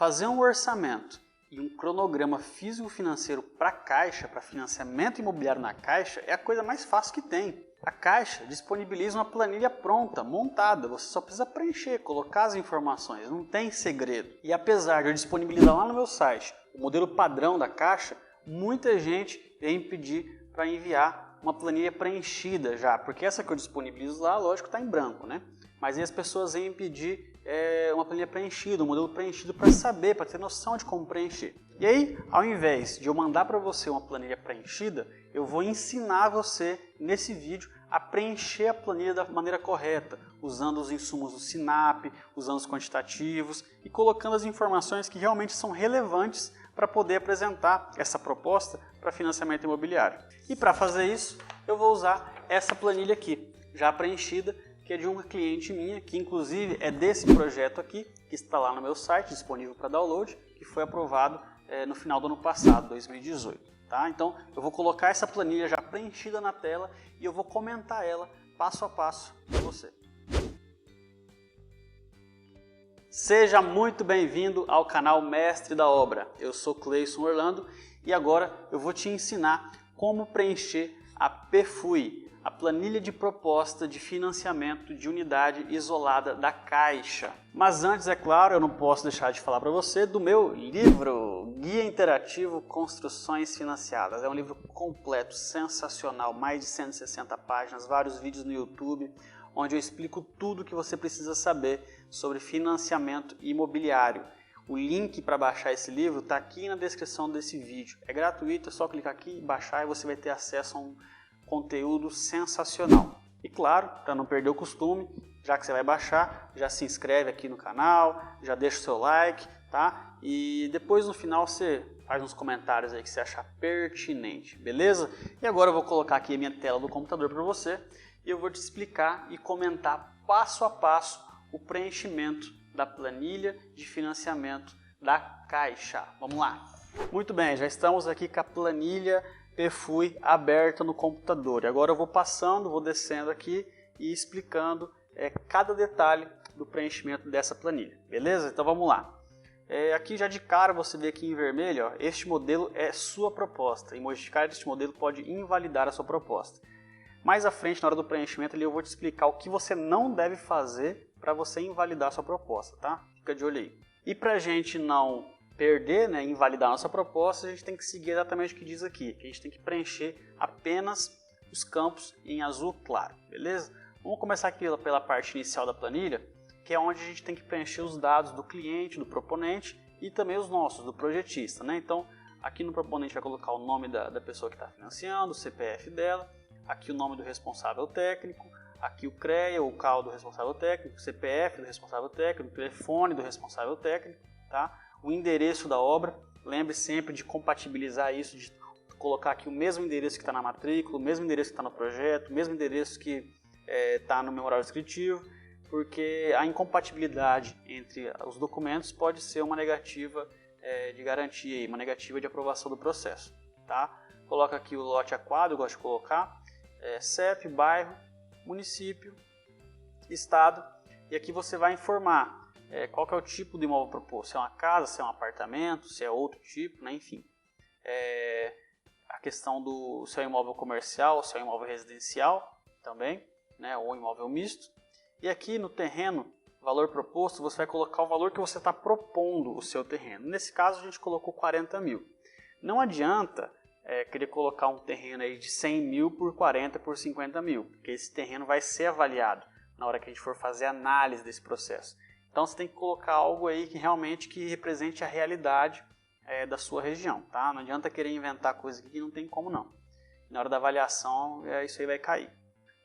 fazer um orçamento e um cronograma físico-financeiro para a Caixa, para financiamento imobiliário na Caixa, é a coisa mais fácil que tem. A Caixa disponibiliza uma planilha pronta, montada, você só precisa preencher, colocar as informações, não tem segredo. E apesar de eu disponibilizar lá no meu site o modelo padrão da Caixa, muita gente vem me pedir para enviar uma planilha preenchida já, porque essa que eu disponibilizo lá, lógico, está em branco, né? Mas aí as pessoas vêm me pedir uma planilha preenchida, um modelo preenchido para saber, para ter noção de como preencher. E aí, ao invés de eu mandar para você uma planilha preenchida, eu vou ensinar você nesse vídeo a preencher a planilha da maneira correta, usando os insumos do Sinap, usando os quantitativos e colocando as informações que realmente são relevantes para poder apresentar essa proposta para financiamento imobiliário. E para fazer isso, eu vou usar essa planilha aqui, já preenchida, que é de uma cliente minha, que inclusive é desse projeto aqui, que está lá no meu site, disponível para download, que foi aprovado no final do ano passado, 2018. Tá? Então, eu vou colocar essa planilha já preenchida na tela e eu vou comentar ela passo a passo para você. Seja muito bem-vindo ao canal Mestre da Obra. Eu sou Cleison Orlando e agora eu vou te ensinar como preencher a PFUI, a planilha de proposta de financiamento de unidade isolada da Caixa. Mas antes, é claro, eu não posso deixar de falar para você do meu livro, Guia Interativo Construções Financiadas. É um livro completo, sensacional, mais de 160 páginas, vários vídeos no YouTube, onde eu explico tudo o que você precisa saber sobre financiamento imobiliário. O link para baixar esse livro está aqui na descrição desse vídeo. É gratuito, é só clicar aqui, baixar e você vai ter acesso a um conteúdo sensacional. E claro, para não perder o costume, já que você vai baixar, já se inscreve aqui no canal, já deixa o seu like, tá? E depois no final você faz uns comentários aí que você achar pertinente, beleza? E agora eu vou colocar aqui a minha tela do computador para você e eu vou te explicar e comentar passo a passo o preenchimento da planilha de financiamento da Caixa. Vamos lá! Muito bem, já estamos aqui com a planilha PFUI aberta no computador. E agora eu vou passando, vou descendo aqui e explicando cada detalhe do preenchimento dessa planilha, beleza? Então vamos lá. Aqui já de cara você vê aqui em vermelho, ó, este modelo é sua proposta e modificar este modelo pode invalidar a sua proposta. Mais à frente, na hora do preenchimento, ali eu vou te explicar o que você não deve fazer para você invalidar a sua proposta, tá? Fica de olho aí. E para a gente não perder, né, invalidar a nossa proposta, a gente tem que seguir exatamente o que diz aqui, que a gente tem que preencher apenas os campos em azul claro, beleza? Vamos começar aqui pela parte inicial da planilha, que é onde a gente tem que preencher os dados do cliente, do proponente e também os nossos, do projetista, né? Então, aqui no proponente vai colocar o nome da pessoa que está financiando, o CPF dela, aqui o nome do responsável técnico, aqui o CREA, o CAL do responsável técnico, o CPF do responsável técnico, o telefone do responsável técnico, tá? O endereço da obra, lembre sempre de compatibilizar isso, de colocar aqui o mesmo endereço que está na matrícula, o mesmo endereço que está no projeto, o mesmo endereço que está no memorial descritivo, porque a incompatibilidade entre os documentos pode ser uma negativa de garantia, uma negativa de aprovação do processo. Tá? Coloca aqui o lote a quadro, eu gosto de colocar, CEP, bairro, município, estado, e aqui você vai informar qual que é o tipo do imóvel proposto, se é uma casa, se é um apartamento, se é outro tipo, né? Enfim. A questão do se é um imóvel comercial, se é um imóvel residencial também, né? Ou imóvel misto. E aqui no terreno, valor proposto, você vai colocar o valor que você está propondo o seu terreno. Nesse caso a gente colocou 40 mil. Não adianta querer colocar um terreno aí de 100 mil por 40 por 50 mil, porque esse terreno vai ser avaliado na hora que a gente for fazer a análise desse processo. Então você tem que colocar algo aí que realmente represente a realidade da sua região, tá? Não adianta querer inventar coisa aqui que não tem como não. Na hora da avaliação isso aí vai cair,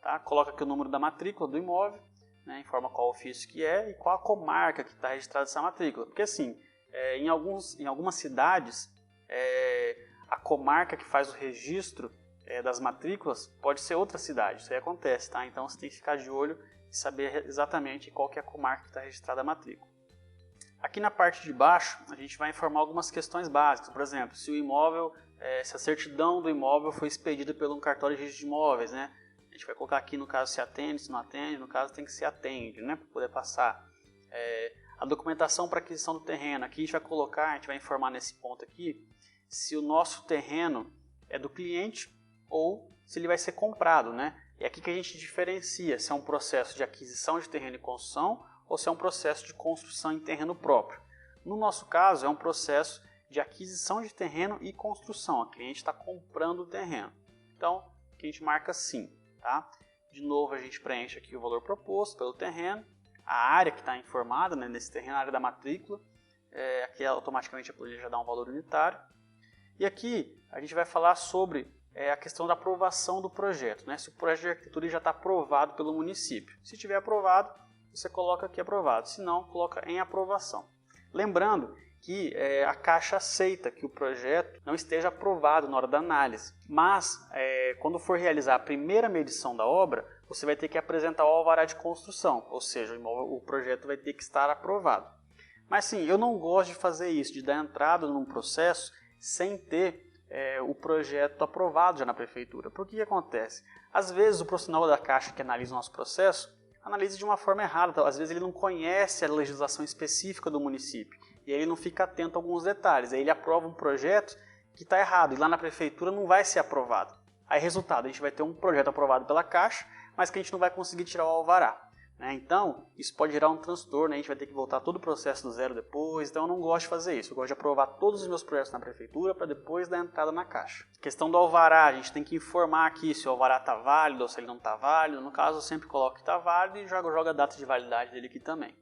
tá? Coloca aqui o número da matrícula do imóvel, né? Informa qual ofício que é e qual a comarca que está registrada essa matrícula, porque assim, em algumas cidades a comarca que faz o registro das matrículas pode ser outra cidade, isso aí acontece, tá? Então você tem que ficar de olho e saber exatamente qual que é a comarca que está registrada a matrícula. Aqui na parte de baixo, a gente vai informar algumas questões básicas. Por exemplo, se o imóvel, se a certidão do imóvel foi expedida pelo um cartório de registro de imóveis, né? A gente vai colocar aqui no caso se atende, se não atende, no caso tem que se atende, né? Para poder passar. A documentação para aquisição do terreno, aqui a gente vai colocar, a gente vai informar nesse ponto aqui, se o nosso terreno é do cliente ou se ele vai ser comprado, né? É aqui que a gente diferencia se é um processo de aquisição de terreno e construção ou se é um processo de construção em terreno próprio. No nosso caso, é um processo de aquisição de terreno e construção. A cliente está comprando o terreno. Então, aqui a gente marca sim, tá? De novo, a gente preenche aqui o valor proposto pelo terreno, a área que está informada, né, nesse terreno, a área da matrícula, aqui automaticamente a planilha já dá um valor unitário. E aqui a gente vai falar sobre a questão da aprovação do projeto, né? Se o projeto de arquitetura já está aprovado pelo município. Se estiver aprovado, você coloca aqui aprovado, se não, coloca em aprovação. Lembrando que a Caixa aceita que o projeto não esteja aprovado na hora da análise, mas quando for realizar a primeira medição da obra, você vai ter que apresentar o alvará de construção, ou seja, o projeto vai ter que estar aprovado. Mas sim, eu não gosto de fazer isso, de dar entrada num processo sem ter o projeto aprovado já na prefeitura. Porque o que acontece? Às vezes o profissional da Caixa que analisa o nosso processo, analisa de uma forma errada, então, às vezes ele não conhece a legislação específica do município, e aí ele não fica atento a alguns detalhes, aí ele aprova um projeto que está errado, e lá na prefeitura não vai ser aprovado. Aí resultado, a gente vai ter um projeto aprovado pela Caixa, mas que a gente não vai conseguir tirar o alvará. Então, isso pode gerar um transtorno, a gente vai ter que voltar todo o processo do zero depois, então eu não gosto de fazer isso, eu gosto de aprovar todos os meus projetos na prefeitura para depois dar entrada na Caixa. Questão do alvará, a gente tem que informar aqui se o alvará está válido ou se ele não está válido, no caso eu sempre coloco que está válido e jogo a data de validade dele aqui também.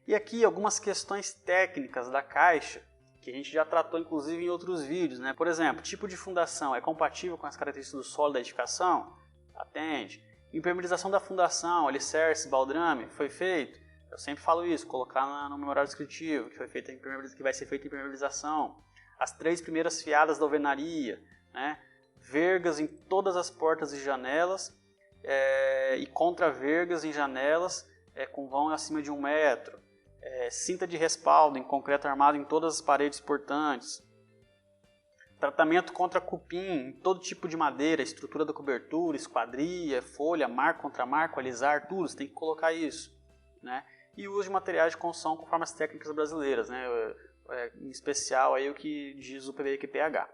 E aqui algumas questões técnicas da Caixa, que a gente já tratou inclusive em outros vídeos. Por exemplo, tipo de fundação é compatível com as características do solo da edificação? Atende. Impermeabilização da fundação, alicerce, baldrame, foi feito? Eu sempre falo isso, colocar no memorial descritivo, que vai ser feita a impermeabilização. As 3 primeiras fiadas da alvenaria, vergas em todas as portas e janelas, e contra-vergas em janelas com vão acima de 1 metro. Cinta de respaldo em concreto armado em todas as paredes portantes. Tratamento contra cupim em todo tipo de madeira, estrutura da cobertura, esquadria, folha, marco contra marco, alisar, tudo, você tem que colocar isso. E o uso de materiais de construção com formas técnicas brasileiras, em especial aí o que diz o PBQPH.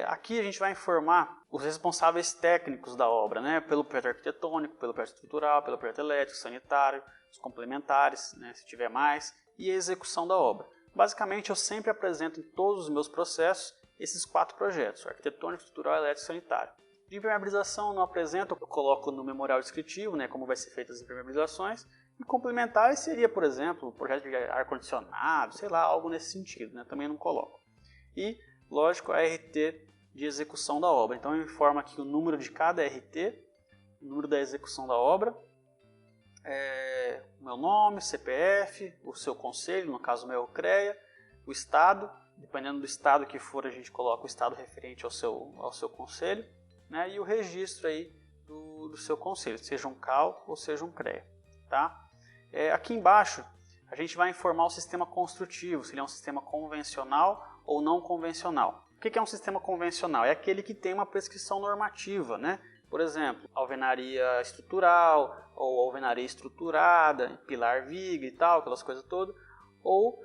Aqui a gente vai informar os responsáveis técnicos da obra, pelo projeto arquitetônico, pelo projeto estrutural, pelo projeto elétrico, sanitário, os complementares, se tiver mais, e a execução da obra. Basicamente, eu sempre apresento em todos os meus processos esses 4 projetos, arquitetônico, estrutural, elétrico e sanitário. De impermeabilização eu não apresento, eu coloco no memorial descritivo, como vai ser feitas as impermeabilizações. E complementares seria, por exemplo, o projeto de ar-condicionado, sei lá, algo nesse sentido, também não coloco. E, lógico, a RT de execução da obra. Então eu informo aqui o número de cada RT, o número da execução da obra, o meu nome, CPF, o seu conselho, no caso o meu CREA, o estado, dependendo do estado que for a gente coloca o estado referente ao seu conselho, e o registro aí do seu conselho, seja um CAL ou seja um CREA. Aqui embaixo a gente vai informar o sistema construtivo, se ele é um sistema convencional ou não convencional. O que é um sistema convencional? É aquele que tem uma prescrição normativa, Por exemplo, alvenaria estrutural, ou alvenaria estruturada, pilar viga e tal, aquelas coisas todas. Ou,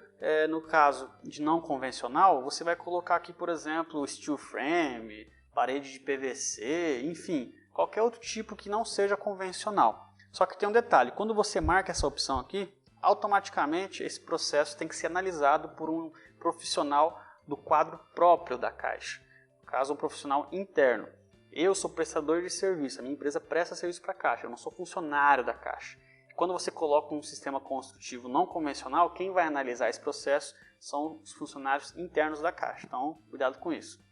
no caso de não convencional, você vai colocar aqui, por exemplo, steel frame, parede de PVC, enfim, qualquer outro tipo que não seja convencional. Só que tem um detalhe, quando você marca essa opção aqui, automaticamente esse processo tem que ser analisado por um profissional do quadro próprio da Caixa, no caso um profissional interno. Eu sou prestador de serviço, a minha empresa presta serviço para a Caixa, eu não sou funcionário da Caixa. Quando você coloca um sistema construtivo não convencional, quem vai analisar esse processo são os funcionários internos da Caixa, então cuidado com isso.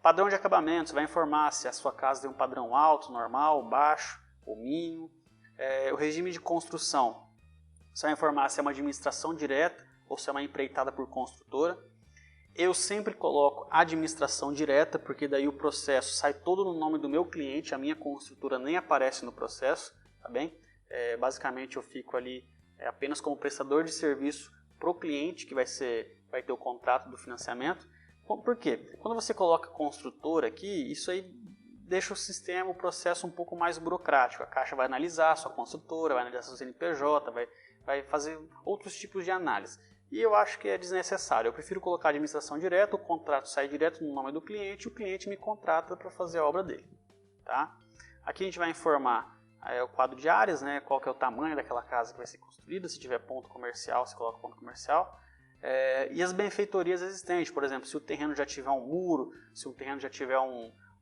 Padrão de acabamento, você vai informar se a sua casa tem um padrão alto, normal, baixo ou mínimo. O regime de construção, você vai informar se é uma administração direta ou se é uma empreitada por construtora. Eu sempre coloco administração direta, porque daí o processo sai todo no nome do meu cliente, a minha construtora nem aparece no processo, tá bem? Basicamente eu fico ali apenas como prestador de serviço para o cliente que vai ter o contrato do financiamento. Por quê? Quando você coloca construtora aqui, isso aí deixa o sistema, o processo um pouco mais burocrático. A Caixa vai analisar a sua construtora, vai analisar seu CNPJ, vai fazer outros tipos de análise. E eu acho que é desnecessário. Eu prefiro colocar a administração direta, o contrato sai direto no nome do cliente e o cliente me contrata para fazer a obra dele. Tá? Aqui a gente vai informar o quadro de áreas, né, qual que é o tamanho daquela casa que vai ser construída. Se tiver ponto comercial, você coloca ponto comercial. E as benfeitorias existentes, por exemplo, se o terreno já tiver um muro, se o terreno já tiver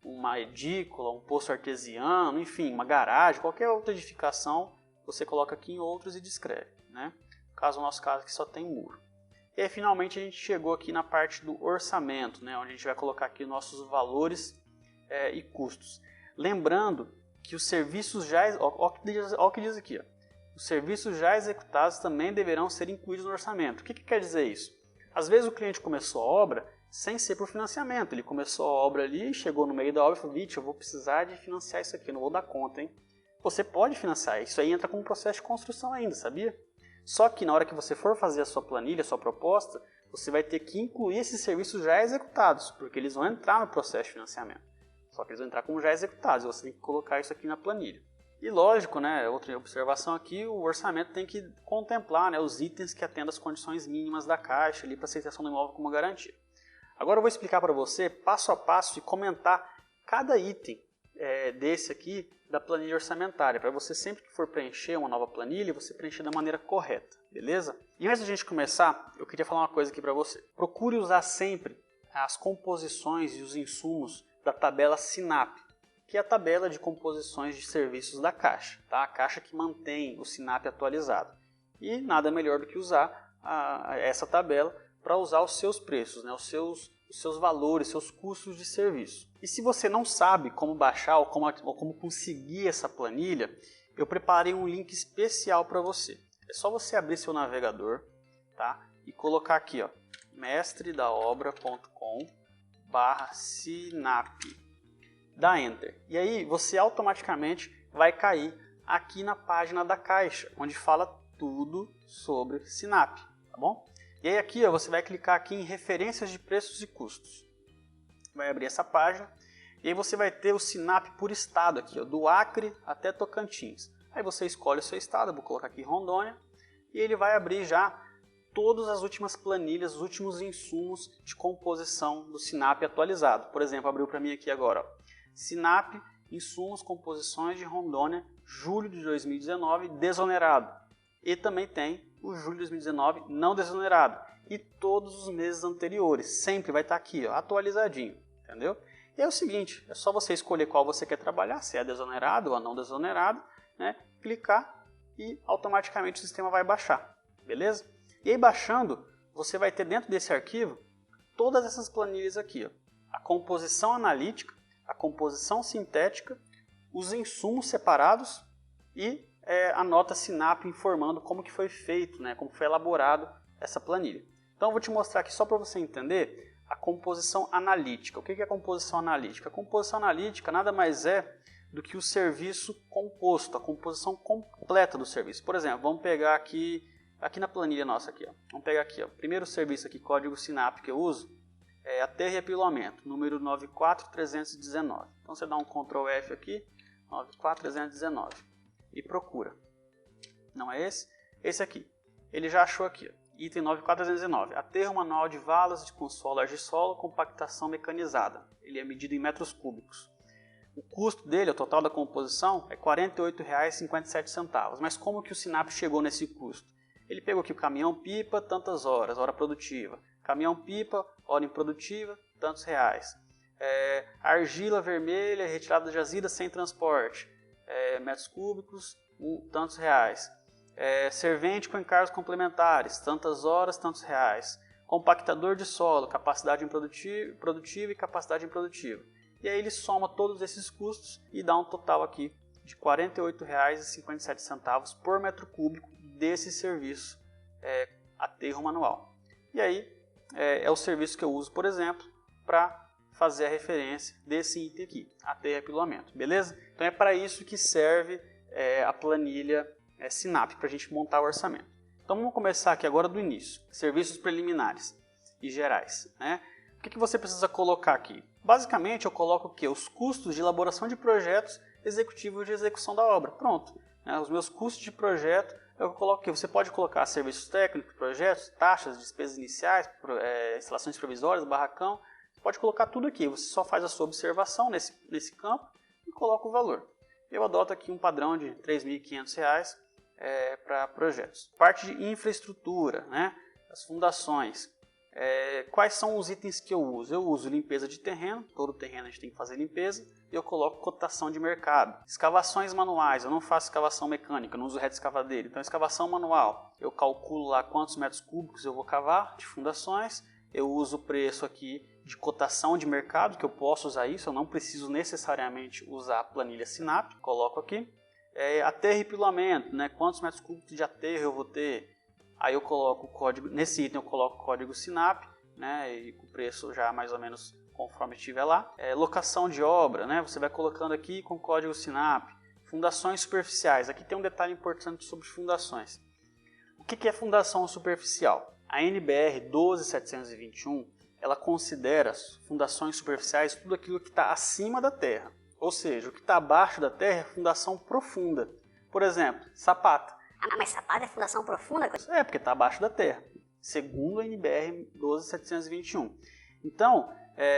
uma edícula, um poço artesiano, enfim, uma garagem, qualquer outra edificação, você coloca aqui em outros e descreve, né? No nosso caso aqui só tem muro. E aí finalmente a gente chegou aqui na parte do orçamento, né, onde a gente vai colocar aqui nossos valores e custos. Lembrando que os serviços já... Olha o que diz aqui, ó. Os serviços já executados também deverão ser incluídos no orçamento. O que quer dizer isso? Às vezes o cliente começou a obra sem ser por financiamento. Ele começou a obra ali, chegou no meio da obra e falou: Vitor, eu vou precisar de financiar isso aqui, não vou dar conta, hein? Você pode financiar, isso aí entra como processo de construção ainda, sabia? Só que na hora que você for fazer a sua planilha, a sua proposta, você vai ter que incluir esses serviços já executados, porque eles vão entrar no processo de financiamento. Só que eles vão entrar como já executados, e você tem que colocar isso aqui na planilha. E lógico, né, outra observação aqui, o orçamento tem que contemplar, né, os itens que atendem às condições mínimas da Caixa para aceitação do imóvel como garantia. Agora eu vou explicar para você, passo a passo, e comentar cada item desse aqui da planilha orçamentária, para você sempre que for preencher uma nova planilha, você preencher da maneira correta, beleza? E antes de a gente começar, eu queria falar uma coisa aqui para você. Procure usar sempre as composições e os insumos da tabela SINAP, que é a tabela de composições de serviços da Caixa, tá? A Caixa que mantém o SINAP atualizado. E nada melhor do que usar essa tabela para usar os seus preços, né? os seus valores, seus custos de serviço. E se você não sabe como baixar ou como conseguir essa planilha, eu preparei um link especial para você. É só você abrir seu navegador, tá? E colocar aqui, ó, mestredaobra.com/sinap. Dá Enter. E aí você automaticamente vai cair aqui na página da Caixa, onde fala tudo sobre SINAP, tá bom? E aí aqui ó, você vai clicar aqui em referências de preços e custos. Vai abrir essa página e aí você vai ter o SINAP por estado aqui, ó, do Acre até Tocantins. Aí você escolhe o seu estado, eu vou colocar aqui Rondônia, e ele vai abrir já todas as últimas planilhas, os últimos insumos de composição do SINAP atualizado. Por exemplo, abriu para mim aqui agora, ó, SINAP, insumos, composições de Rondônia, julho de 2019, desonerado. E também tem o julho de 2019 não desonerado. E todos os meses anteriores. Sempre vai estar aqui, ó, atualizadinho. Entendeu? E é o seguinte, é só você escolher qual você quer trabalhar, se é desonerado ou não desonerado, né? Clicar e automaticamente o sistema vai baixar. Beleza? E aí baixando, você vai ter dentro desse arquivo todas essas planilhas aqui. Ó. A composição analítica, a composição sintética, os insumos separados e a nota SINAP informando como que foi feito, né, como foi elaborado essa planilha. Então eu vou te mostrar aqui só para você entender a composição analítica. O que é a composição analítica? A composição analítica nada mais é do que o serviço composto, a composição completa do serviço. Por exemplo, vamos pegar aqui na planilha nossa aqui, ó. Vamos pegar aqui, ó, o primeiro serviço aqui, código SINAP que eu uso, é aterro e apilamento, número 94319. Então você dá um Ctrl F aqui, 94319 e procura. Não é esse? Esse aqui. Ele já achou aqui, ó, item 94319. Aterro manual de valas de consolo argissolo, compactação mecanizada. Ele é medido em metros cúbicos. O custo dele, o total da composição, é R$ 48,57. Mas como que o SINAP chegou nesse custo? Ele pegou aqui o caminhão-pipa, tantas horas, hora produtiva. Caminhão-pipa, hora improdutiva, tantos reais. Argila vermelha, retirada da jazida sem transporte. Metros cúbicos, tantos reais. Servente com encargos complementares, tantas horas, tantos reais. Compactador de solo, capacidade produtiva e capacidade improdutiva. E aí ele soma todos esses custos e dá um total aqui de R$ 48,57 por metro cúbico desse serviço aterro manual. E aí é o serviço que eu uso, por exemplo, para fazer a referência desse item aqui, aterro e apilamento, beleza? Então é para isso que serve a planilha SINAP, para a gente montar o orçamento. Então vamos começar aqui agora do início, serviços preliminares e gerais, né? O que você precisa colocar aqui? Basicamente eu coloco o quê? Os custos de elaboração de projetos executivos de execução da obra. Pronto. Os meus custos de projeto eu coloco aqui, você pode colocar serviços técnicos, projetos, taxas, despesas iniciais, instalações provisórias, barracão, você pode colocar tudo aqui, você só faz a sua observação nesse campo e coloca o valor. Eu adoto aqui um padrão de R$ 3.500 para projetos. Parte de infraestrutura, né? As fundações. Quais são os itens que eu uso? Eu uso limpeza de terreno, todo terreno a gente tem que fazer limpeza, e eu coloco cotação de mercado. Escavações manuais, eu não faço escavação mecânica, eu não uso reta escavadeira. Então, escavação manual, eu calculo lá quantos metros cúbicos eu vou cavar de fundações, eu uso o preço aqui de cotação de mercado, que eu posso usar isso, eu não preciso necessariamente usar a planilha Sinap, coloco aqui. Aterro e pilamento, né? Quantos metros cúbicos de aterro eu vou ter? Aí eu coloco o código, nesse item eu coloco o código Sinap, né? E o preço já mais ou menos conforme estiver lá. Locação de obra, né? Você vai colocando aqui com o código Sinap. Fundações superficiais, aqui tem um detalhe importante sobre fundações. O que é fundação superficial? A NBR 12721, ela considera fundações superficiais tudo aquilo que está acima da terra. Ou seja, o que está abaixo da terra é fundação profunda. Por exemplo, sapata. Ah, mas sapata é fundação profunda? Porque está abaixo da terra, segundo a NBR 12721. Então,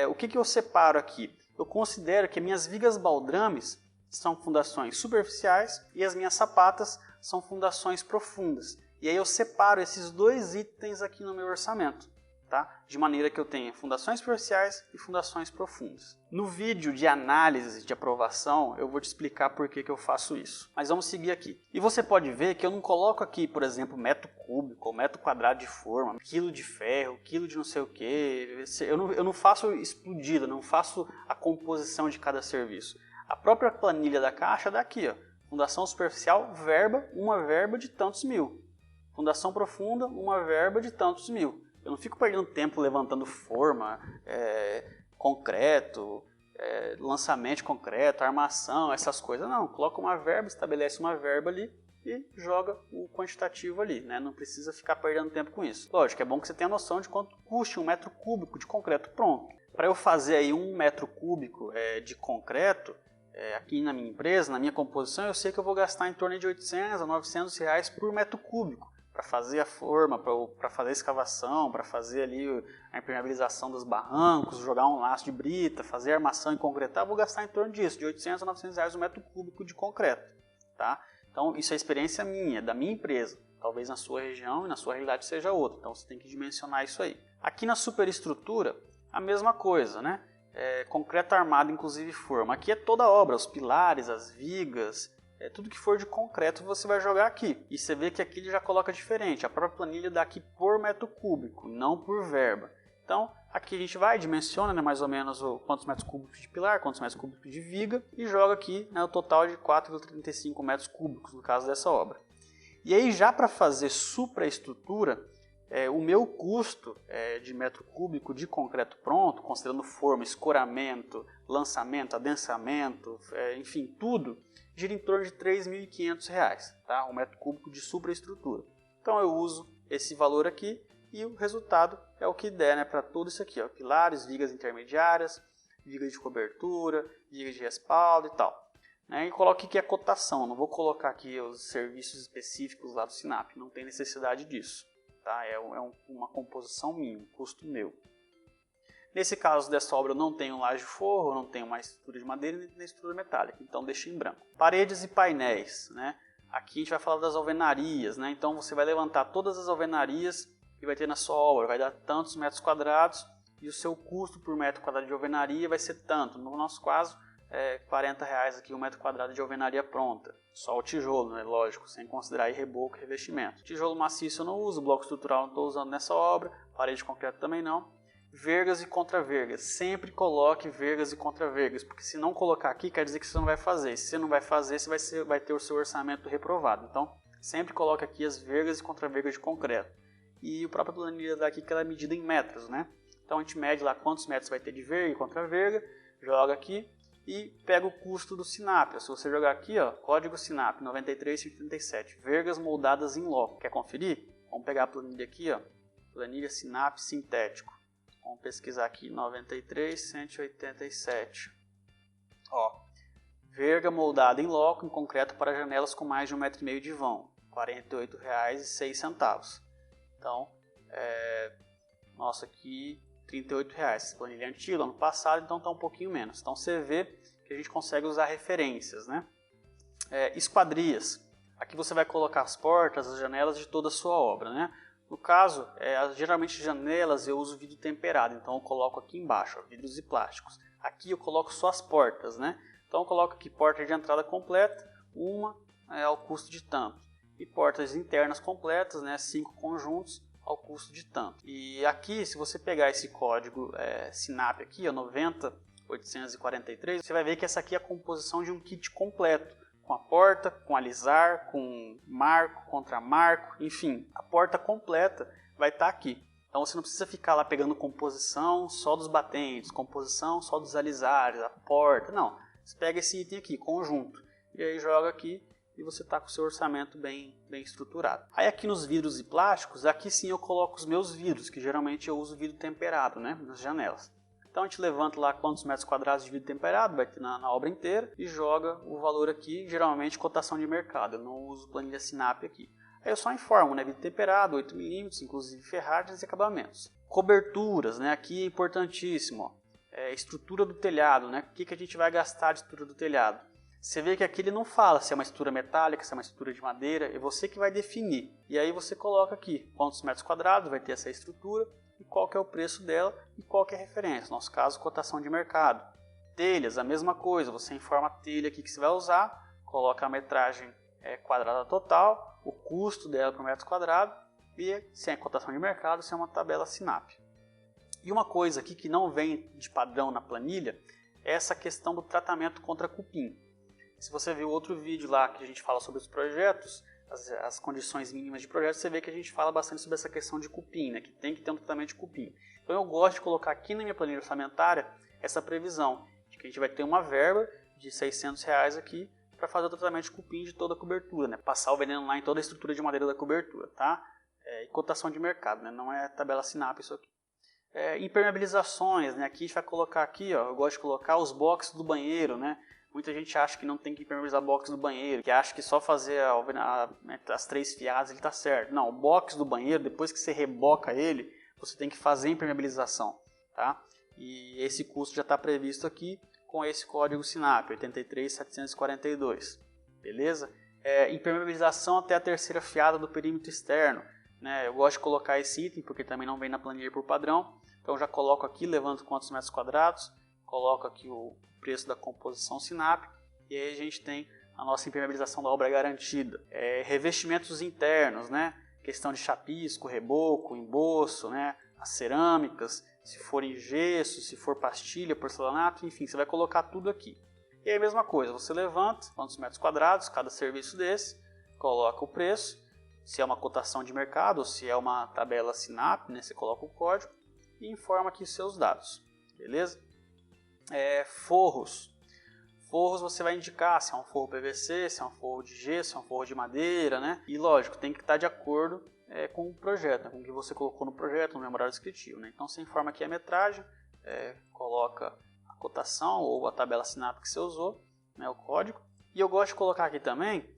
o que eu separo aqui? Eu considero que minhas vigas baldrames são fundações superficiais e as minhas sapatas são fundações profundas. E aí eu separo esses dois itens aqui no meu orçamento, tá? De maneira que eu tenha fundações superficiais e fundações profundas. No vídeo de análise de aprovação, eu vou te explicar por que eu faço isso. Mas vamos seguir aqui. E você pode ver que eu não coloco aqui, por exemplo, metro cúbico, ou metro quadrado de forma, quilo de ferro, quilo de não sei o que. Eu não faço explodido, não faço a composição de cada serviço. A própria planilha da Caixa dá aqui, ó. Fundação superficial, verba, uma verba de tantos mil. Fundação profunda, uma verba de tantos mil. Eu não fico perdendo tempo levantando forma, concreto, lançamento de concreto, armação, essas coisas. Não, coloca uma verba, estabelece uma verba ali e joga o quantitativo ali, né? Não precisa ficar perdendo tempo com isso. Lógico, é bom que você tenha noção de quanto custa um metro cúbico de concreto pronto. Para eu fazer aí 1 metro cúbico de concreto, aqui na minha empresa, na minha composição, eu sei que eu vou gastar em torno de 800 a 900 reais por metro cúbico. Para fazer a forma, para fazer a escavação, para fazer ali a impermeabilização dos barrancos, jogar um laço de brita, fazer a armação e concretar, vou gastar em torno disso, de 800 a 900 reais o metro cúbico de concreto. Tá? Então, isso é experiência minha, da minha empresa. Talvez na sua região e na sua realidade seja outra. Então, você tem que dimensionar isso aí. Aqui na superestrutura, a mesma coisa, né? Concreto armado, inclusive forma. Aqui é toda a obra, os pilares, as vigas... tudo que for de concreto você vai jogar aqui. E você vê que aqui ele já coloca diferente. A própria planilha dá aqui por metro cúbico, não por verba. Então, aqui a gente vai, dimensiona, né, mais ou menos quantos metros cúbicos de pilar, quantos metros cúbicos de viga, e joga aqui, né, o total de 4,35 metros cúbicos, no caso dessa obra. E aí, já para fazer supraestrutura, o meu custo de metro cúbico de concreto pronto, considerando forma, escoramento, lançamento, adensamento, enfim, tudo, gira em torno de R$ 3.500, tá? Um metro cúbico de supraestrutura. Então eu uso esse valor aqui e o resultado é o que der, né, para tudo isso aqui, ó, pilares, vigas intermediárias, vigas de cobertura, vigas de respaldo e tal. Né? E coloco aqui a cotação, não vou colocar aqui os serviços específicos lá do Sinap, não tem necessidade disso. Tá? Uma composição minha, um custo meu. Nesse caso dessa obra eu não tenho laje de forro, não tenho mais estrutura de madeira nem estrutura metálica, então deixa em branco. Paredes e painéis, né? Aqui a gente vai falar das alvenarias, né? Então você vai levantar todas as alvenarias que vai ter na sua obra, vai dar tantos metros quadrados e o seu custo por metro quadrado de alvenaria vai ser tanto. No nosso caso, R$ 40 aqui o metro quadrado de alvenaria pronta. Só o tijolo, né? Lógico, sem considerar aí reboco e revestimento. Tijolo maciço eu não uso, bloco estrutural não estou usando nessa obra, parede de concreto também não. Vergas e contravergas. Sempre coloque vergas e contravergas, porque se não colocar aqui, quer dizer que você não vai fazer. Se você não vai fazer, você vai ter o seu orçamento reprovado. Então, sempre coloque aqui as vergas e contravergas de concreto. E o próprio planilha daqui que ela é medida em metros, né? Então, a gente mede lá quantos metros vai ter de verga e contraverga, joga aqui e pega o custo do Sinap. Se você jogar aqui, ó, código Sinap 93.137, vergas moldadas em loco. Quer conferir? Vamos pegar a planilha aqui, ó, planilha Sinap sintético. Vamos pesquisar aqui, 93.187. Ó, verga moldada em loco em concreto para janelas com mais de 1,5 m de vão. R$ 48,06. Então, nossa, aqui R$ 38,00. Essa planilha é antiga, ano passado, então está um pouquinho menos. Então você vê que a gente consegue usar referências, né? Esquadrias. Aqui você vai colocar as portas, as janelas de toda a sua obra, né? No caso, geralmente janelas eu uso vidro temperado, então eu coloco aqui embaixo, ó, vidros e plásticos. Aqui eu coloco só as portas, né? Então eu coloco aqui porta de entrada completa, uma ao custo de tanto. E portas internas completas, né? 5 conjuntos ao custo de tanto. E aqui, se você pegar esse código SINAP aqui, ó, 90843, você vai ver que essa aqui é a composição de um kit completo. Com a porta, com alisar, com marco, contramarco, enfim, a porta completa vai estar aqui. Então você não precisa ficar lá pegando composição só dos batentes, composição só dos alisares, a porta, não. Você pega esse item aqui, conjunto, e aí joga aqui e você está com o seu orçamento bem estruturado. Aí aqui nos vidros e plásticos, aqui sim eu coloco os meus vidros, que geralmente eu uso vidro temperado, né, nas janelas. Então a gente levanta lá quantos metros quadrados de vidro temperado, vai ter na obra inteira, e joga o valor aqui, geralmente cotação de mercado, eu não uso planilha SINAP aqui. Aí eu só informo, né, vidro temperado, 8 mm, inclusive ferragens e acabamentos. Coberturas, né, aqui é importantíssimo, ó. Estrutura do telhado, né, o que a gente vai gastar de estrutura do telhado. Você vê que aqui ele não fala se é uma estrutura metálica, se é uma estrutura de madeira, é você que vai definir. E aí você coloca aqui quantos metros quadrados vai ter essa estrutura, e qual que é o preço dela e qual que é a referência. No nosso caso, cotação de mercado. Telhas, a mesma coisa, você informa a telha aqui que você vai usar, coloca a metragem quadrada total, o custo dela por metro quadrado e se é cotação de mercado, se é uma tabela SINAP. E uma coisa aqui que não vem de padrão na planilha é essa questão do tratamento contra cupim. Se você viu outro vídeo lá que a gente fala sobre os projetos, as condições mínimas de projeto, você vê que a gente fala bastante sobre essa questão de cupim, né, que tem que ter um tratamento de cupim. Então eu gosto de colocar aqui na minha planilha orçamentária essa previsão, de que a gente vai ter uma verba de R$ 600 aqui para fazer o tratamento de cupim de toda a cobertura, né, passar o veneno lá em toda a estrutura de madeira da cobertura, tá? E cotação de mercado, né, não é tabela SINAP isso aqui. Impermeabilizações, né, aqui a gente vai colocar aqui, ó, eu gosto de colocar os boxes do banheiro, né. Muita gente acha que não tem que impermeabilizar box do banheiro, que acha que só fazer as 3 fiadas ele está certo. Não, o box do banheiro, depois que você reboca ele, você tem que fazer a impermeabilização, tá? E esse custo já está previsto aqui com esse código SINAP, 83742, beleza? Impermeabilização até a 3ª fiada do perímetro externo, né? Eu gosto de colocar esse item porque também não vem na planilha por padrão, então já coloco aqui, levanto quantos metros quadrados, coloco aqui o preço da composição SINAP e aí a gente tem a nossa impermeabilização da obra garantida. Revestimentos internos, né? Questão de chapisco, reboco, emboço, né? As cerâmicas, se for em gesso, se for pastilha, porcelanato, enfim, você vai colocar tudo aqui. E aí a mesma coisa, você levanta quantos metros quadrados, cada serviço desse, coloca o preço, se é uma cotação de mercado ou se é uma tabela SINAP, né? Você coloca o código e informa aqui os seus dados, beleza? Forros. Forros você vai indicar se é um forro PVC, se é um forro de gesso, se é um forro de madeira, né? E lógico, tem que estar de acordo com o projeto, né? Com o que você colocou no projeto, no memorial descritivo, né? Então você informa aqui a metragem, coloca a cotação ou a tabela SINAP que você usou, né? O código. E eu gosto de colocar aqui também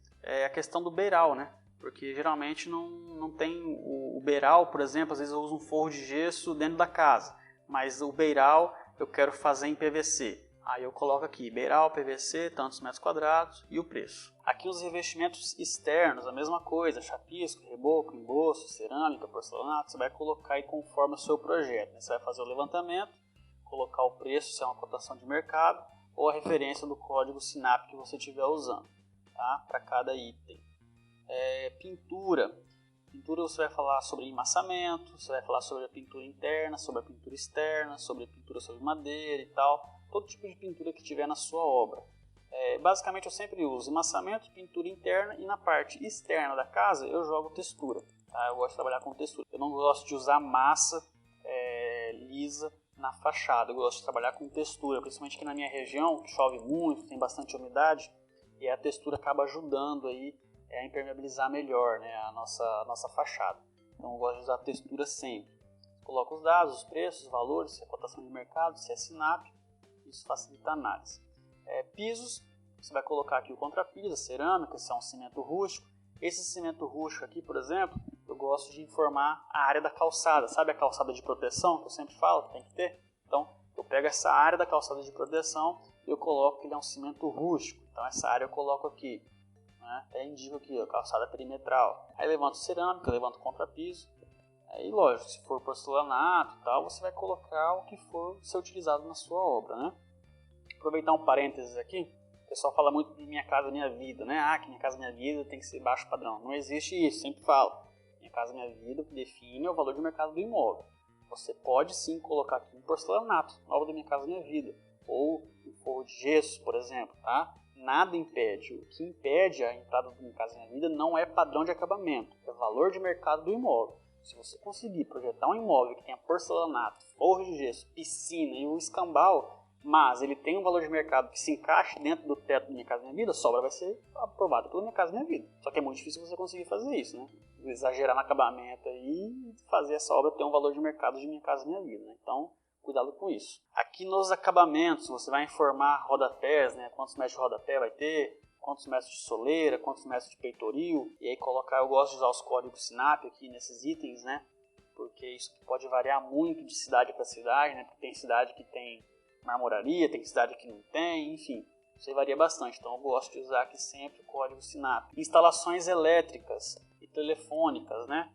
a questão do beiral, né? Porque geralmente não tem o beiral, por exemplo, às vezes eu uso um forro de gesso dentro da casa, mas o beiral eu quero fazer em PVC. Aí eu coloco aqui, beiral, PVC, tantos metros quadrados e o preço. Aqui os revestimentos externos, a mesma coisa, chapisco, reboco, emboço, cerâmica, porcelanato, você vai colocar aí conforme o seu projeto, né? Você vai fazer o levantamento, colocar o preço, se é uma cotação de mercado, ou a referência do código SINAP que você estiver usando, tá? Para cada item. Pintura. Pintura você vai falar sobre enmassamento, você vai falar sobre a pintura interna, sobre a pintura externa, sobre a pintura sobre madeira e tal. Todo tipo de pintura que tiver na sua obra. Basicamente eu sempre uso enmassamento, pintura interna e na parte externa da casa eu jogo textura. Tá? Eu gosto de trabalhar com textura. Eu não gosto de usar massa lisa na fachada, eu gosto de trabalhar com textura, principalmente aqui na minha região, que chove muito, tem bastante umidade, e a textura acaba ajudando aí a impermeabilizar melhor, né, a nossa fachada. Então eu gosto de usar textura sempre. Coloco os dados, os preços, os valores, se é cotação de mercado, se é SINAP, isso facilita a análise. Pisos, você vai colocar aqui o contrapiso, a cerâmica, se é um cimento rústico. Esse cimento rústico aqui, por exemplo, eu gosto de informar a área da calçada. Sabe a calçada de proteção que eu sempre falo que tem que ter? Então, eu pego essa área da calçada de proteção e eu coloco que ele é um cimento rústico. Então, essa área eu coloco aqui. Né? Até indico aqui, ó, calçada perimetral. Aí levanto cerâmica, levanto contrapiso. Aí, lógico, se for porcelanato e tal, você vai colocar o que for ser utilizado na sua obra, né? Aproveitar um parênteses aqui. O pessoal fala muito de Minha Casa Minha Vida, né? Que Minha Casa Minha Vida tem que ser baixo padrão. Não existe isso, sempre falo. Minha Casa Minha Vida define o valor de mercado do imóvel. Você pode sim colocar aqui um porcelanato na obra da Minha Casa Minha Vida. Ou um forro de gesso, por exemplo, tá? Nada impede. O que impede a entrada do Minha Casa Minha Vida não é padrão de acabamento, é valor de mercado do imóvel. Se você conseguir projetar um imóvel que tenha porcelanato, forro de gesso, piscina e um escambau, mas ele tem um valor de mercado que se encaixe dentro do teto do Minha Casa Minha Vida, a obra vai ser aprovada pelo Minha Casa Minha Vida. Só que é muito difícil você conseguir fazer isso, né? Exagerar no acabamento e fazer essa obra ter um valor de mercado de Minha Casa Minha Vida, né? Então, cuidado com isso. Aqui nos acabamentos, você vai informar rodapés, né? Quantos metros de rodapé vai ter, quantos metros de soleira, quantos metros de peitoril. E aí colocar, eu gosto de usar os códigos SINAP aqui nesses itens, né? Porque isso pode variar muito de cidade para cidade, né? Porque tem cidade que tem marmoraria, tem cidade que não tem, enfim. Isso varia bastante, então eu gosto de usar aqui sempre o código SINAP. Instalações elétricas e telefônicas, né?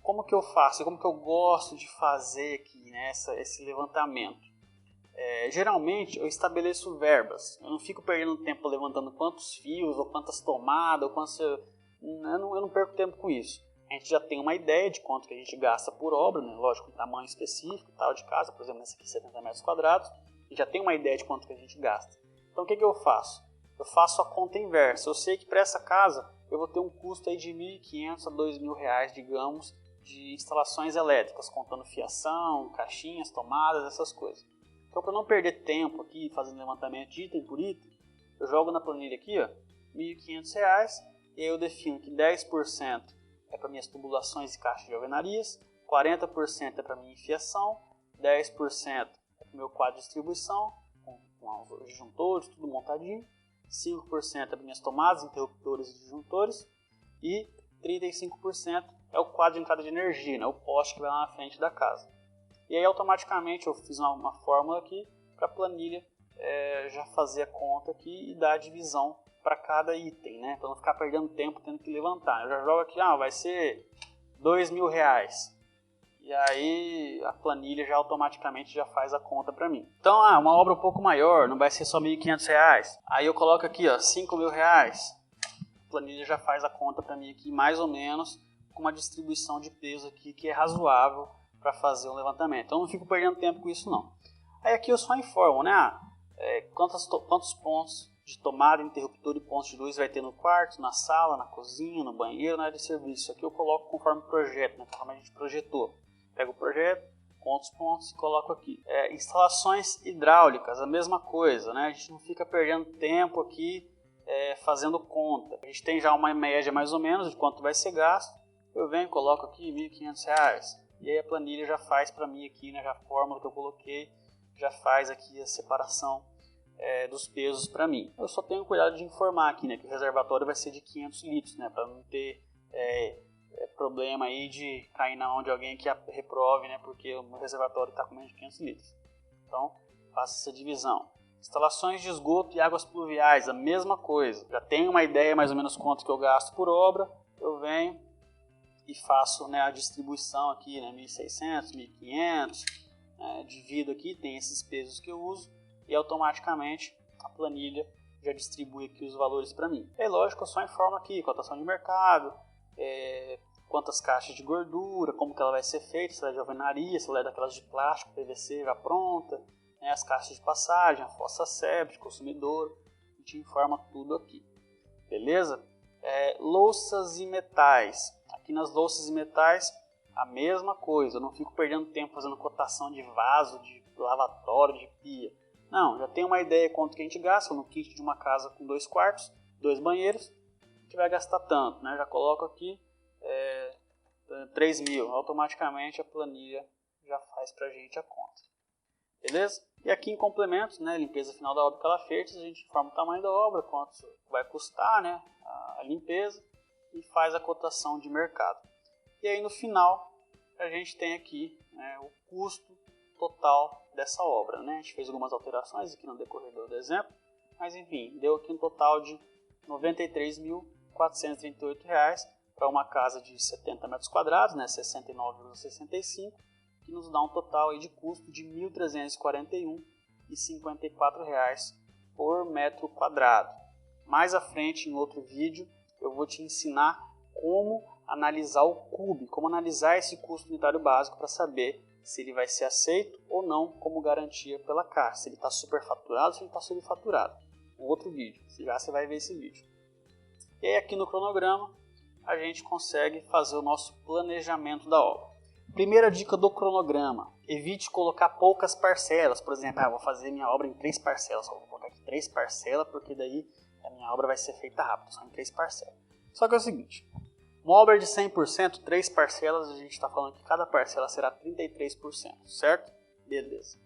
Como que eu faço? Como que eu gosto de fazer aqui, né, esse levantamento? Geralmente eu estabeleço verbas. Eu não fico perdendo tempo levantando quantos fios, ou quantas tomadas, ou quantos... eu não perco tempo com isso. A gente já tem uma ideia de quanto que a gente gasta por obra, né? Lógico, um tamanho específico tal de casa, por exemplo, nessa aqui 70 metros quadrados, e já tem uma ideia de quanto que a gente gasta. Então o que eu faço? Eu faço a conta inversa. Eu sei que para essa casa eu vou ter um custo aí de R$ 1.500 a R$ 2.000, digamos, de instalações elétricas, contando fiação, caixinhas, tomadas, essas coisas. Então, para não perder tempo aqui fazendo levantamento de item por item, eu jogo na planilha aqui, ó, R$ 1.500, e aí eu defino que 10% é para minhas tubulações e caixas de alvenarias, 40% é para minha fiação, 10% é para o meu quadro de distribuição, com os disjuntores, tudo montadinho, 5% é para minhas tomadas, interruptores e disjuntores, e 35% é o quadro de entrada de energia, né, o poste que vai lá na frente da casa. E aí automaticamente eu fiz uma fórmula aqui para a planilha já fazer a conta aqui e dar a divisão para cada item, né? Para não ficar perdendo tempo tendo que levantar. Eu já jogo aqui, vai ser R$ 2.000. E aí a planilha já automaticamente já faz a conta para mim. Então, uma obra um pouco maior, não vai ser só R$ 1.500. Aí eu coloco aqui, ó, R$ 5.000. A planilha já faz a conta para mim aqui, mais ou menos, com uma distribuição de peso aqui que é razoável para fazer um levantamento. Então, eu não fico perdendo tempo com isso, não. Aí aqui eu só informo, né? Quantos pontos de tomada, interruptor e pontos de luz vai ter no quarto, na sala, na cozinha, no banheiro, na área de serviço. Isso aqui eu coloco conforme o projeto, né? Conforme a gente projetou. Pego o projeto, conto os pontos e coloco aqui. Instalações hidráulicas, a mesma coisa, né? A gente não fica perdendo tempo aqui fazendo conta. A gente tem já uma média mais ou menos de quanto vai ser gasto. Eu venho e coloco aqui R$ 1.500. E aí a planilha já faz para mim aqui, né? Já a fórmula que eu coloquei já faz aqui a separação dos pesos para mim. Eu só tenho cuidado de informar aqui, né, que o reservatório vai ser de 500 litros, né, para não ter problema aí de cair na mão de alguém que reprove, né, porque o meu reservatório está com menos de 500 litros. Então, faça essa divisão. Instalações de esgoto e águas pluviais, a mesma coisa. Já tenho uma ideia mais ou menos quanto que eu gasto por obra, eu venho e faço, né, a distribuição aqui, né, 1.600, 1.500, divido aqui, tem esses pesos que eu uso, e automaticamente a planilha já distribui aqui os valores para mim. É lógico, eu só informo aqui cotação de mercado, quantas caixas de gordura, como que ela vai ser feita, se ela é de alvenaria, se ela é daquelas de plástico, PVC já pronta, né, as caixas de passagem, a fossa séptica, consumidor, a gente informa tudo aqui. Beleza? Louças e metais. Aqui nas louças e metais, a mesma coisa. Eu não fico perdendo tempo fazendo cotação de vaso, de lavatório, de pia. Não, já tenho uma ideia quanto que a gente gasta no kit de uma casa com 2 quartos, 2 banheiros. A gente vai gastar tanto, né? Já coloco aqui 3.000. Automaticamente a planilha já faz pra gente a conta. Beleza? E aqui em complementos, né, limpeza final da obra que ela fez, a gente informa o tamanho da obra, quanto vai custar, né, a limpeza e faz a cotação de mercado. E aí no final a gente tem aqui, né, o custo total dessa obra, né? A gente fez algumas alterações aqui no decorrer do exemplo, mas enfim, deu aqui um total de R$ 93.438 para uma casa de 70 metros quadrados, né, 69,65, que nos dá um total aí de custo de R$ 1.341,54 por metro quadrado. Mais à frente, em outro vídeo, eu vou te ensinar como analisar o CUB, como analisar esse custo unitário básico para saber se ele vai ser aceito ou não como garantia pela Caixa, se ele está superfaturado ou se ele está subfaturado. Um outro vídeo, já você vai ver esse vídeo. E aí aqui no cronograma a gente consegue fazer o nosso planejamento da obra. Primeira dica do cronograma, evite colocar poucas parcelas. Por exemplo, vou fazer minha obra em 3 parcelas, vou colocar aqui 3 parcelas porque daí a minha obra vai ser feita rápido, só em 3 parcelas. Só que é o seguinte, uma obra de 100%, 3 parcelas, a gente está falando que cada parcela será 33%, certo? Beleza.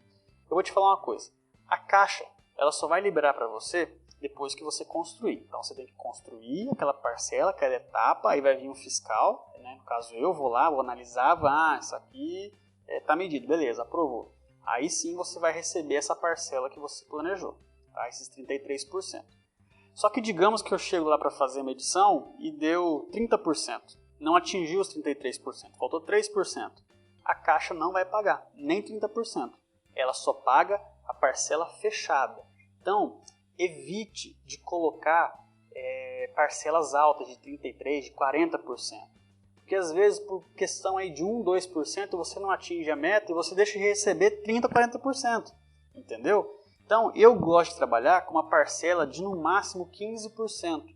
Eu vou te falar uma coisa, a Caixa ela só vai liberar para você depois que você construir. Então você tem que construir aquela parcela, aquela etapa, aí vai vir um fiscal, né? No caso eu vou lá, vou analisar, isso aqui está medido, beleza, aprovou. Aí sim você vai receber essa parcela que você planejou, tá? Esses 33%. Só que digamos que eu chego lá para fazer a medição e deu 30%, não atingiu os 33%, faltou 3%. A Caixa não vai pagar, nem 30%. Ela só paga a parcela fechada. Então, evite de colocar parcelas altas de 33%, de 40%. Porque às vezes, por questão aí de 1, 2%, você não atinge a meta e você deixa de receber 30%, 40%. Entendeu? Então, eu gosto de trabalhar com uma parcela de no máximo 15%.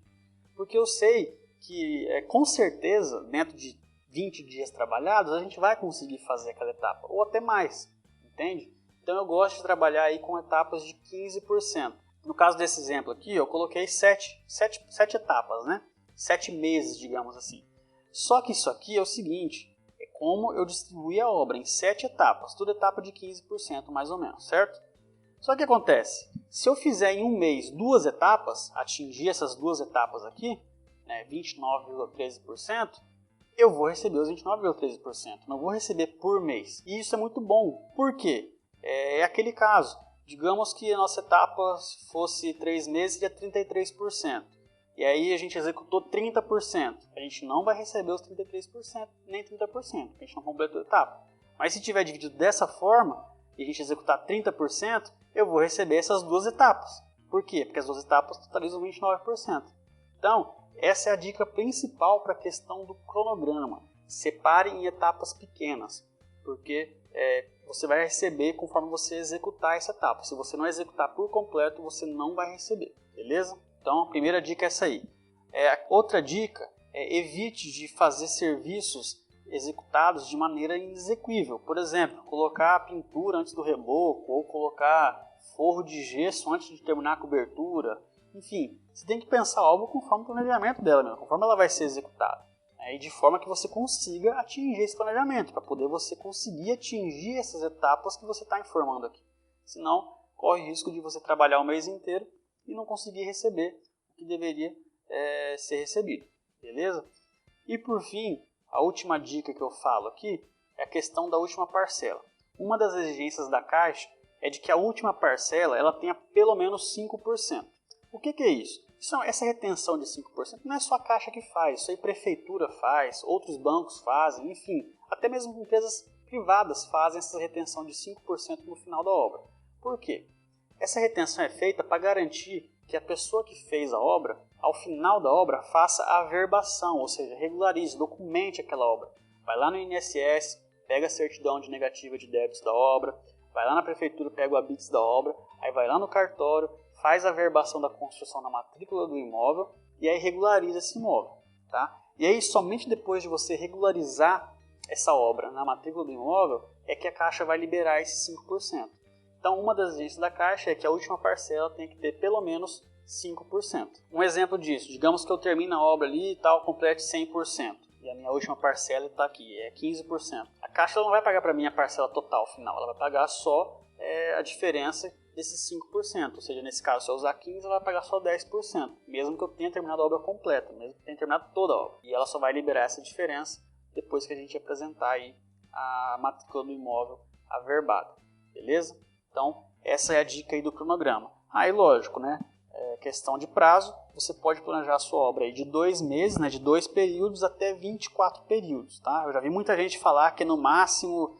Porque eu sei que, com certeza, dentro de 20 dias trabalhados, a gente vai conseguir fazer aquela etapa, ou até mais. Entende? Então, eu gosto de trabalhar aí com etapas de 15%. No caso desse exemplo aqui, eu coloquei 7 etapas, né? 7 meses, digamos assim. Só que isso aqui é o seguinte, é como eu distribuí a obra em 7 etapas, toda etapa de 15% mais ou menos, certo? Só que acontece, se eu fizer em um mês 2 etapas, atingir essas 2 etapas aqui, né, 29,13%, eu vou receber os 29,13%, não vou receber por mês. E isso é muito bom, por quê? É aquele caso, digamos que a nossa etapa fosse 3 meses e é 33%. E aí a gente executou 30%. A gente não vai receber os 33%, nem 30%, porque a gente não completou a etapa. Mas se tiver dividido dessa forma, e a gente executar 30%, eu vou receber essas 2 etapas. Por quê? Porque as 2 etapas totalizam 29%. Então, essa é a dica principal para a questão do cronograma. Separe em etapas pequenas, porque você vai receber conforme você executar essa etapa. Se você não executar por completo, você não vai receber, beleza? Então, a primeira dica é essa aí. Outra dica é evite de fazer serviços executados de maneira inexequível. Por exemplo, colocar a pintura antes do reboco ou colocar forro de gesso antes de terminar a cobertura. Enfim, você tem que pensar a obra conforme o planejamento dela mesmo, conforme ela vai ser executada. E de forma que você consiga atingir esse planejamento, para poder você conseguir atingir essas etapas que você está informando aqui. Senão, corre o risco de você trabalhar o mês inteiro e não conseguir receber o que deveria ser recebido. Beleza? E por fim, a última dica que eu falo aqui é a questão da última parcela. Uma das exigências da Caixa é de que a última parcela ela tenha pelo menos 5%. O que é isso? Essa retenção de 5% não é só a Caixa que faz, isso aí a Prefeitura faz, outros bancos fazem, enfim, até mesmo empresas privadas fazem essa retenção de 5% no final da obra. Por quê? Essa retenção é feita para garantir que a pessoa que fez a obra, ao final da obra, faça a averbação, ou seja, regularize, documente aquela obra. Vai lá no INSS, pega a certidão de negativa de débitos da obra, vai lá na Prefeitura, pega o ABITS da obra, aí vai lá no cartório, faz a averbação da construção na matrícula do imóvel e aí regulariza esse imóvel. Tá? E aí, somente depois de você regularizar essa obra na matrícula do imóvel, é que a Caixa vai liberar esses 5%. Então, uma das exigências da Caixa é que a última parcela tem que ter pelo menos 5%. Um exemplo disso, digamos que eu termino a obra ali e tal, complete 100%. E a minha última parcela está aqui, é 15%. A Caixa não vai pagar para mim a parcela total final, ela vai pagar só a diferença desses 5%, ou seja, nesse caso, se eu usar 15, ela vai pagar só 10%, mesmo que eu tenha terminado a obra completa, mesmo que eu tenha terminado toda a obra. E ela só vai liberar essa diferença depois que a gente apresentar aí a matrícula do imóvel averbada, beleza? Então, essa é a dica aí do cronograma. Aí, lógico, né? Questão de prazo, você pode planejar a sua obra aí de 2 meses, né? De 2 períodos até 24 períodos, tá? Eu já vi muita gente falar que no máximo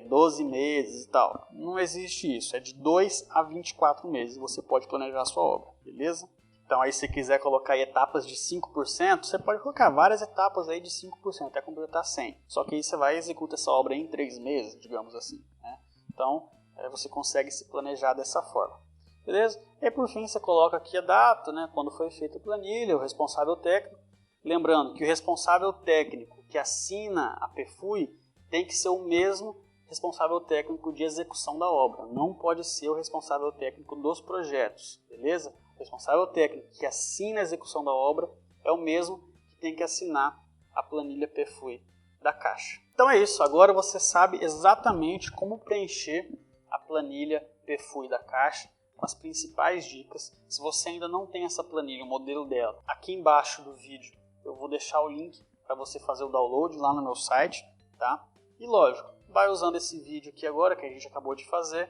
12 meses e tal. Não existe isso, é de 2 a 24 meses você pode planejar a sua obra, beleza? Então aí se você quiser colocar aí etapas de 5%, você pode colocar várias etapas aí de 5% até completar 100. Só que aí você vai executar essa obra em 3 meses, digamos assim, né? Então você consegue se planejar dessa forma, beleza? E por fim você coloca aqui a data, né? Quando foi feita a planilha, o responsável técnico. Lembrando que o responsável técnico que assina a PFUI tem que ser o mesmo responsável técnico de execução da obra. Não pode ser o responsável técnico dos projetos, beleza? O responsável técnico que assina a execução da obra é o mesmo que tem que assinar a planilha PFUI da Caixa. Então é isso, agora você sabe exatamente como preencher a planilha PFUI da Caixa com as principais dicas. Se você ainda não tem essa planilha, o modelo dela, aqui embaixo do vídeo eu vou deixar o link para você fazer o download lá no meu site, tá? E lógico, vai usando esse vídeo aqui agora, que a gente acabou de fazer,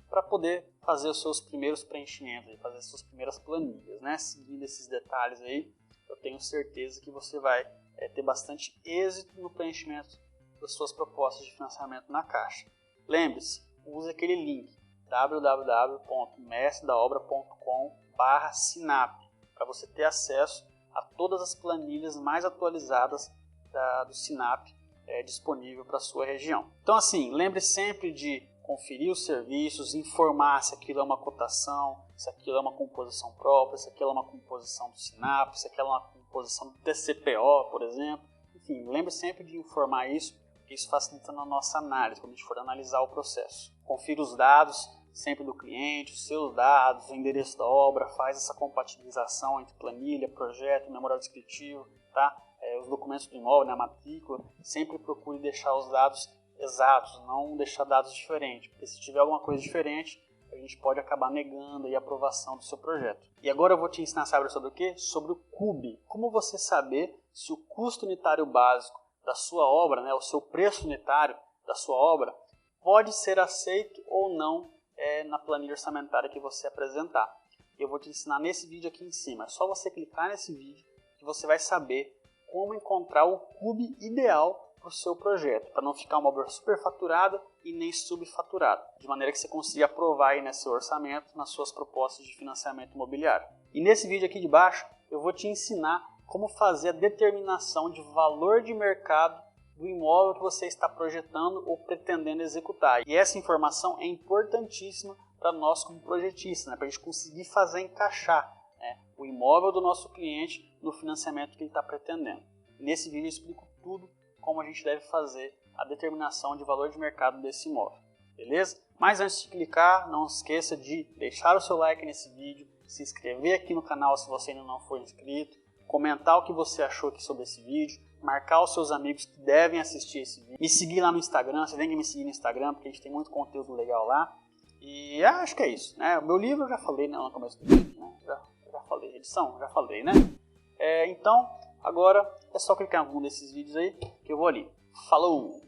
para poder fazer os seus primeiros preenchimentos, fazer as suas primeiras planilhas, né? Seguindo esses detalhes aí, eu tenho certeza que você vai ter bastante êxito no preenchimento das suas propostas de financiamento na Caixa. Lembre-se, use aquele link www.mestredaobra.com/sinap para você ter acesso a todas as planilhas mais atualizadas do Sinap disponível para a sua região. Então assim, lembre sempre de conferir os serviços, informar se aquilo é uma cotação, se aquilo é uma composição própria, se aquilo é uma composição do Sinap, se aquilo é uma composição do TCPO, por exemplo. Enfim, lembre sempre de informar isso, porque isso facilita na nossa análise, quando a gente for analisar o processo. Confira os dados sempre do cliente, os seus dados, o endereço da obra, faz essa compatibilização entre planilha, projeto, memorial descritivo, tá? Os documentos do imóvel, né, a matrícula, sempre procure deixar os dados exatos, não deixar dados diferentes, porque se tiver alguma coisa diferente, a gente pode acabar negando aí a aprovação do seu projeto. E agora eu vou te ensinar, sabe sobre o quê? Sobre o CUB. Como você saber se o custo unitário básico da sua obra, né, o seu preço unitário da sua obra, pode ser aceito ou não na planilha orçamentária que você apresentar. Eu vou te ensinar nesse vídeo aqui em cima. É só você clicar nesse vídeo que você vai saber como encontrar o CUB ideal para o seu projeto, para não ficar uma obra superfaturada e nem subfaturada, de maneira que você consiga aprovar aí nesse orçamento nas suas propostas de financiamento imobiliário. E nesse vídeo aqui de baixo eu vou te ensinar como fazer a determinação de valor de mercado do imóvel que você está projetando ou pretendendo executar. E essa informação é importantíssima para nós como projetistas, né? Para a gente conseguir fazer encaixar, né, o imóvel do nosso cliente no financiamento que ele está pretendendo. Nesse vídeo eu explico tudo como a gente deve fazer a determinação de valor de mercado desse imóvel, beleza? Mas antes de clicar, não esqueça de deixar o seu like nesse vídeo, se inscrever aqui no canal se você ainda não for inscrito, comentar o que você achou aqui sobre esse vídeo, marcar os seus amigos que devem assistir esse vídeo, me seguir lá no Instagram, você tem que me seguir no Instagram porque a gente tem muito conteúdo legal lá. E acho que é isso, né? O meu livro eu já falei, né, no começo do vídeo, né? Já falei, edição, já falei, né? Então, agora é só clicar em algum desses vídeos aí que eu vou ali. Falou!